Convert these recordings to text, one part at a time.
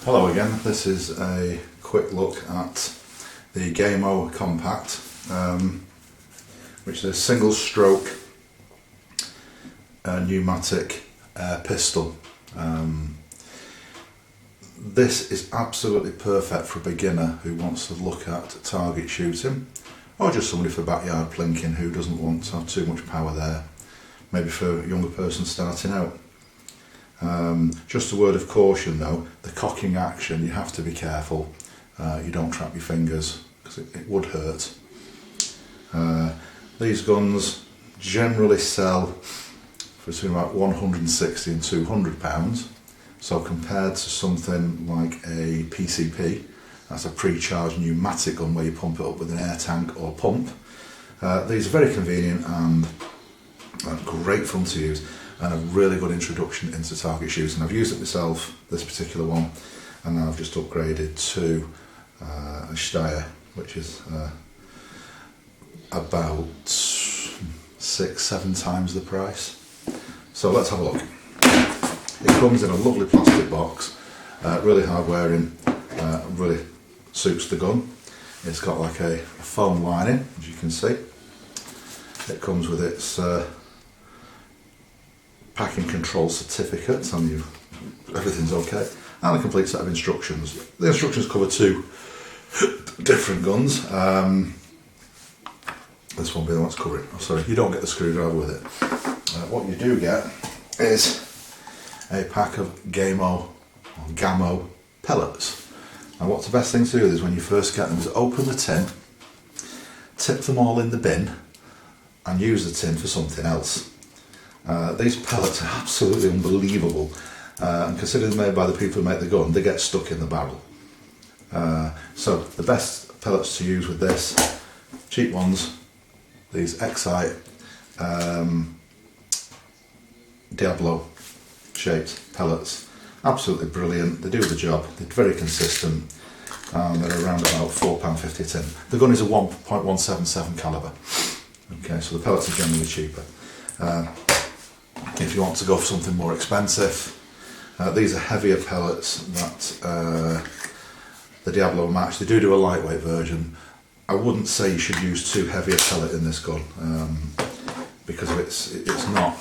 Hello again, this is a quick look at the Gamo Compact, which is a single stroke pneumatic pistol. This is absolutely perfect for a beginner who wants to look at target shooting, or just somebody for backyard plinking who doesn't want to have too much power there, maybe for a younger person starting out. Just a word of caution though, the cocking action, you have to be careful, you don't trap your fingers because it would hurt. These guns generally sell for between about 160 and 200 pounds, so compared to something like a PCP, that's a pre-charged pneumatic gun where you pump it up with an air tank or pump, these are very convenient and great fun to use, and a really good introduction into target shooting. I've used it myself, this particular one, and now I've just upgraded to a Steyr, which is about 6-7 times the price. So let's have a look. It comes in a lovely plastic box, really hard wearing, really suits the gun. It's got like a foam lining, as you can see. It comes with its packing control certificate telling you everything's okay, and a complete set of instructions. The instructions cover two different guns. This won't be the one that's covering. Oh, sorry, you don't get the screwdriver with it. What you do get is a pack of Gamo pellets. And what's the best thing to do is when you first get them is open the tin, tip them all in the bin, and use the tin for something else. These pellets are absolutely unbelievable, and considering they're made by the people who make the gun, they get stuck in the barrel. So the best pellets to use with this, cheap ones, these Excite Diablo shaped pellets, absolutely brilliant. They do the job, they're very consistent, and they're around about £4.50 a tin. The gun is a 1.177 calibre. Okay, so the pellets are generally cheaper. If you want to go for something more expensive, these are heavier pellets that the Diablo match. They do a lightweight version. I wouldn't say you should use too heavy a pellet in this gun, because it's not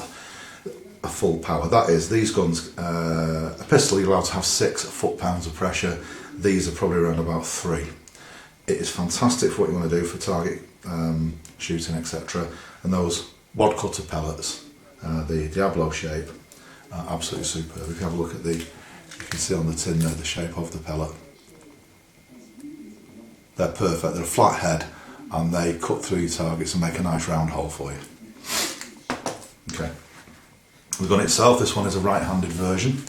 a full power. That is, these guns, a pistol you're allowed to have 6 foot-pounds of pressure. These are probably around about 3. It is fantastic for what you want to do for target shooting, etc. And those wad cutter pellets, the Diablo shape, are absolutely superb. If you have a look at you can see on the tin there the shape of the pellet. They're perfect. They're a flat head and they cut through your targets and make a nice round hole for you. Okay. The gun itself, this one is a right-handed version.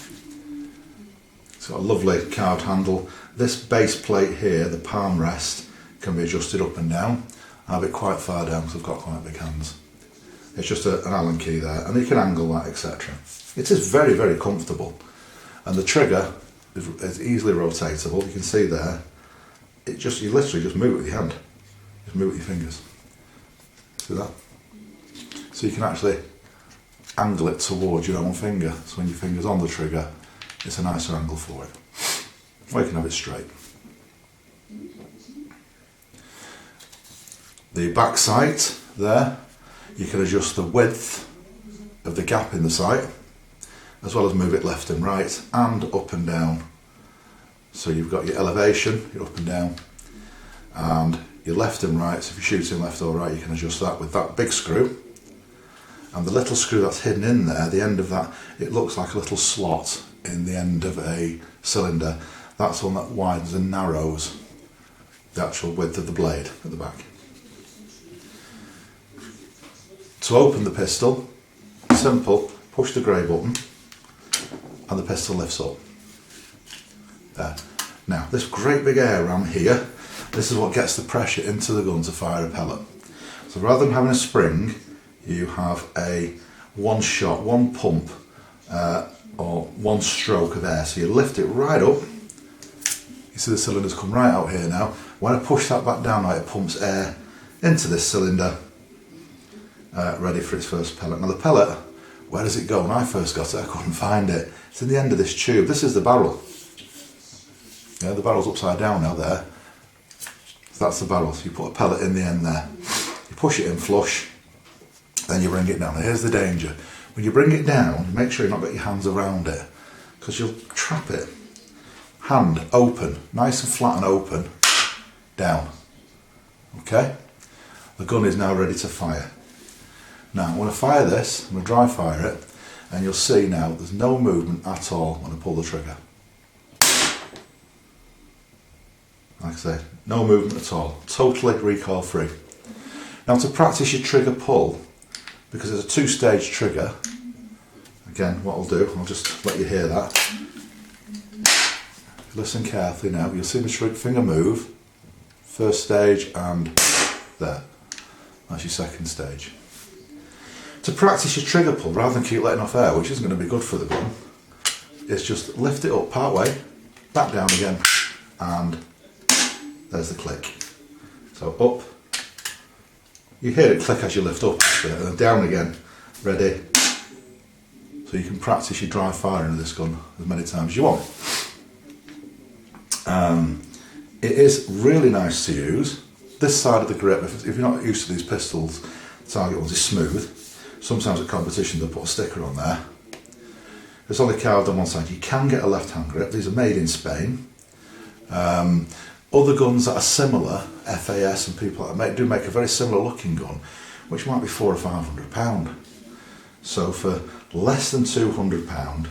It's got a lovely carved handle. This base plate here, the palm rest, can be adjusted up and down. I have it quite far down because I've got quite big hands. It's just an Allen key there, and you can angle that, etc. It is very, very comfortable, and the trigger is easily rotatable. You can see there. You literally just move it with your hand, just move it with your fingers. See that? So you can actually angle it towards your own finger. So when your finger's on the trigger, it's a nicer angle for it. Or you can have it straight. The back sight there. You can adjust the width of the gap in the sight, as well as move it left and right and up and down. So you've got your elevation, your up and down, and your left and right. So if you're shooting left or right, you can adjust that with that big screw. And the little screw that's hidden in there, the end of that, it looks like a little slot in the end of a cylinder. That's one that widens and narrows the actual width of the blade at the back. To open the pistol, simple, push the grey button and the pistol lifts up. There. Now, this great big air ram here, this is what gets the pressure into the gun to fire a pellet. So rather than having a spring, you have a one shot, one pump, or one stroke of air. So you lift it right up. You see the cylinders come right out here now. When I push that back down, it pumps air into this cylinder, ready for its first pellet. Now the pellet, where does it go? When I first got it, I couldn't find it. It's in the end of this tube. This is the barrel. Yeah, the barrel's upside down now there. So that's the barrel. So you put a pellet in the end there. You push it in flush, then you bring it down. Now here's the danger. When you bring it down, make sure you've not got your hands around it, because you'll trap it. Hand open, nice and flat and open, down. Okay? The gun is now ready to fire. Now I'm going to fire this, I'm going to dry fire it, and you'll see now there's no movement at all when I pull the trigger. Like I say, no movement at all, totally recoil free. Now to practice your trigger pull, because it's a 2-stage trigger, again what I'll do, I'll just let you hear that. Listen carefully now, you'll see my finger move, first stage and there, that's your second stage. To practice your trigger pull, rather than keep letting off air, which isn't going to be good for the gun, is just lift it up part way, back down again, and there's the click. So up, you hear it click as you lift up, and then down again, ready. So you can practice your dry firing of this gun as many times as you want. It is really nice to use. This side of the grip, if you're not used to these pistols, the target ones is smooth. Sometimes at competition they'll put a sticker on there. It's only carved on one side. You can get a left-hand grip. These are made in Spain. Other guns that are similar, FAS and people like that, do make a very similar looking gun, which might be £400 or £500. So for less than £200,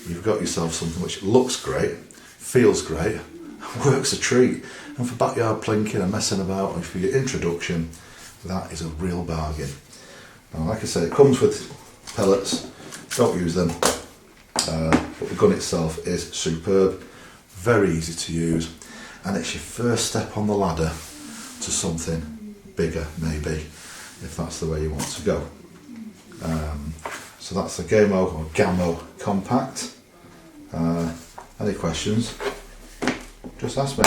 you've got yourself something which looks great, feels great, works a treat, and for backyard plinking and messing about, and for your introduction, that is a real bargain. Now, like I say, it comes with pellets, don't use them, but the gun itself is superb, very easy to use, and it's your first step on the ladder to something bigger, maybe, if that's the way you want to go. So that's the Gamo Compact. Any questions? Just ask me.